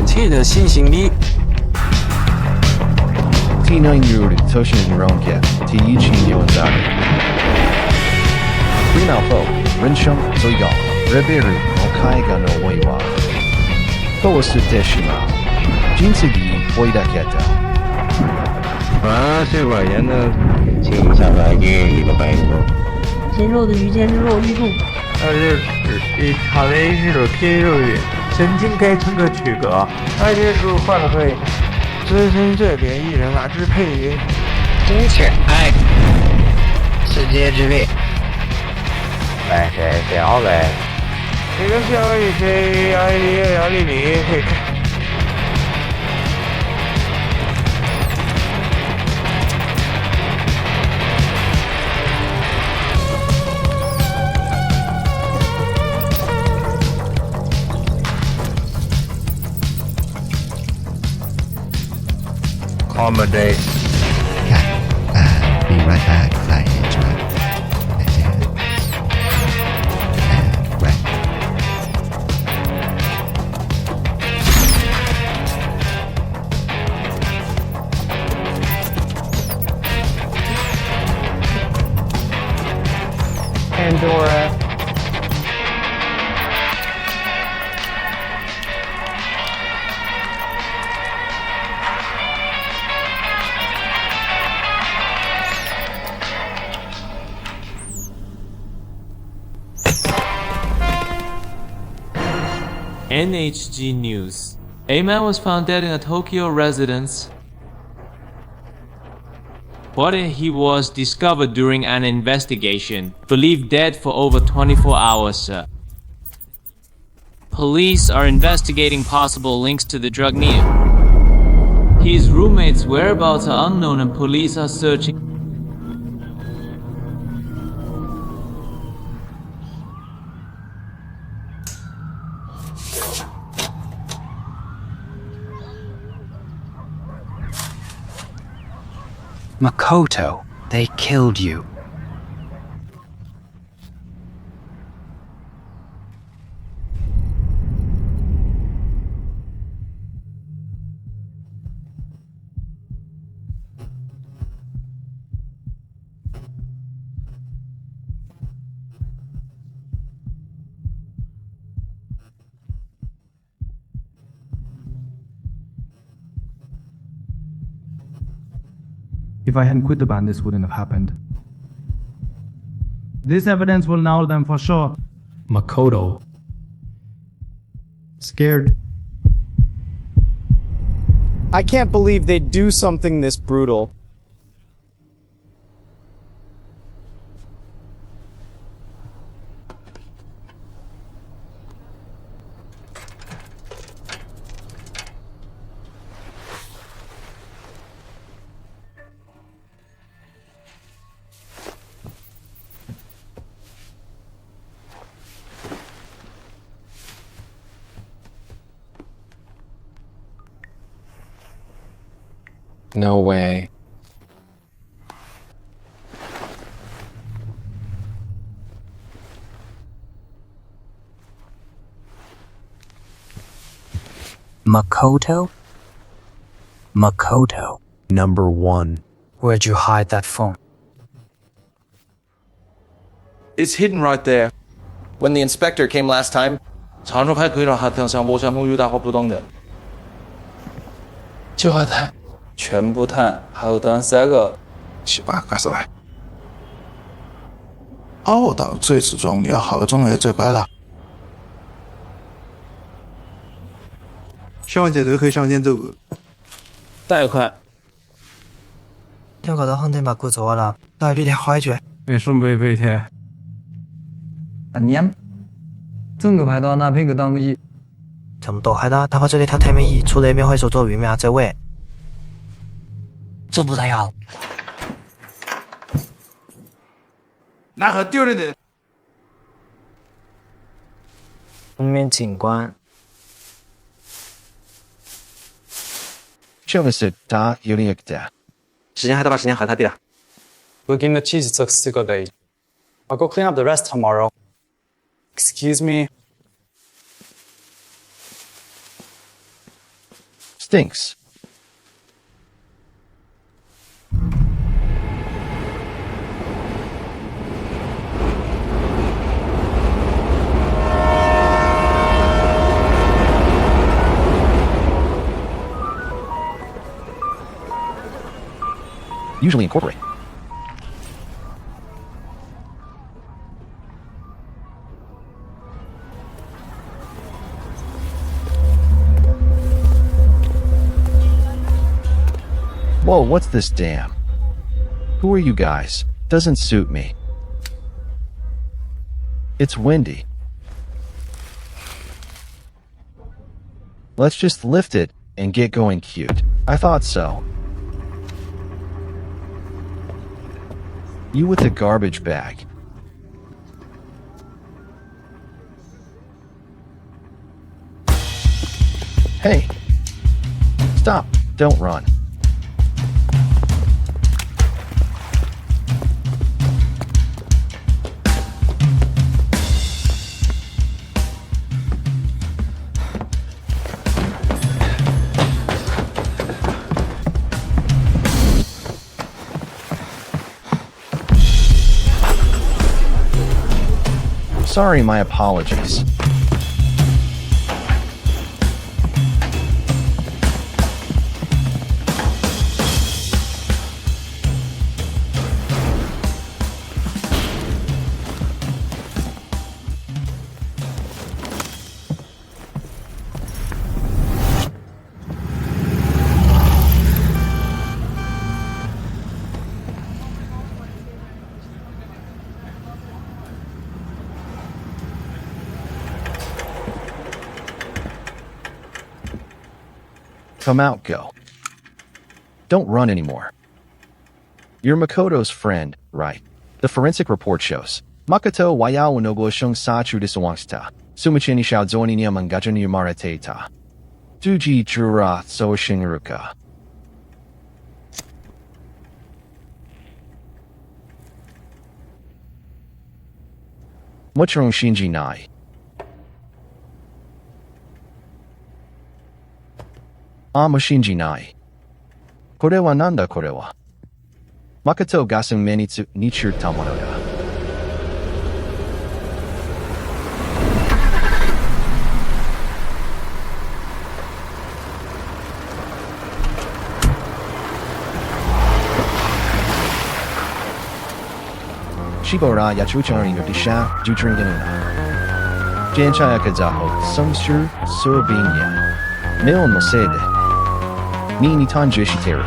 切的新行李。T9 Toshin Ronke, T1 Yozaki. Rinalfo, Rinshun, Soyong, Reberu, Okaiga no Weiwa. Kowasu Teshima, Jinsigi, Boida Keta. 这管盐呢，请下来约一个白锅。鲜肉的鱼，煎肉玉肚。炒的鱼肉偏肉鱼，神经该成个区隔。而且是换了会，自身这边一人支配。金钱爱，世界之力。来谁小嘞？这个小一些压力可以看。Accommodate. Be right back, fly into it. And right. Pandora. NHG News. A man was found dead in a Tokyo residence. Body he was discovered during an investigation. Believed dead for over 24 hours. Police are investigating possible links to the drug near. His roommate's whereabouts are unknown and police are searching. Makoto, they killed you. If I hadn't quit the band, this wouldn't have happened. This evidence will nail them for sure. Makoto. Scared. I can't believe they'd do something this brutal. No way. Makoto? Makoto. Number 1. Where'd you hide that phone? It's hidden right there. When the inspector came last time, 查出派可以让他上无相遇大好不动的。就和他全部探，后端3个。是吧？干啥？凹到最始终要好中的最白了。消防节都可以向前走。贷款。聽覺得肯定白過咗啦，都係呢啲開住。為什麼被背貼？아니야? 整個排到那邊個當個一。差不多係啦，哪怕這裡他睇咩意，出嚟面可以做做魚咩啊？這位。這不太好。那可丟了的。封面警官。Show us da Yuliakda. 時間係得把時間下睇啲啦。We're getting the cheese took 4個days. I'll go clean up the rest tomorrow. Excuse me. Stinks. Usually incorporate. Whoa, what's this dam? Who are you guys? Doesn't suit me. It's windy. Let's just lift it and get going cute. I thought so. You with the garbage bag. Hey. Stop. Don't run. Sorry, my apologies. Come out, go. Don't run anymore. You're Makoto's friend, right? The forensic report shows. Makoto wayao unogo shung sachu disawangsta. Sumichini shao zoni niya mangajani marateta. Duji jura so shinruka. Mochirong shinji nai. Shinji nai. Kore wa nanda kore wa. Makoto gasun menitsu nichur tamano da. Shibora yachuchari no disha jutringenuna. Janchaya kazaho sungshu subinya. Mil no sede. Ni nitanju shiteru.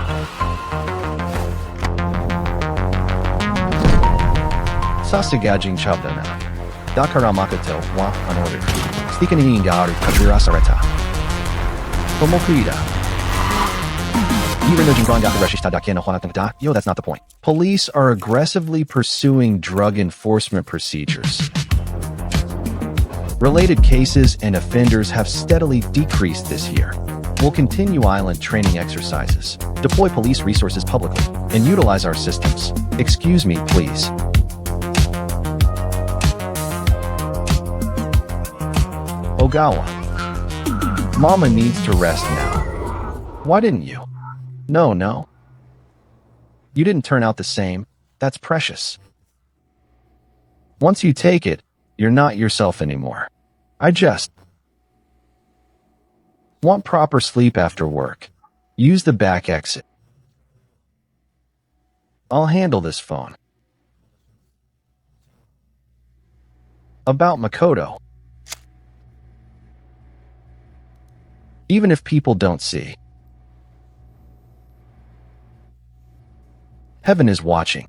Sasagajin chabdana. Dakara Makoto wa unordered. Stikani garu kajura sareta. Tomokuida. Yo, that's not the point. Police are aggressively pursuing drug enforcement procedures. Related cases and offenders have steadily decreased this year. We'll continue island training exercises, deploy police resources publicly, and utilize our systems. Excuse me, please. Ogawa. Mama needs to rest now. Why didn't you? No. You didn't turn out the same. That's precious. Once you take it, you're not yourself anymore. I just want proper sleep after work. Use the back exit. I'll handle this phone. About Makoto. Even if people don't see. Heaven is watching.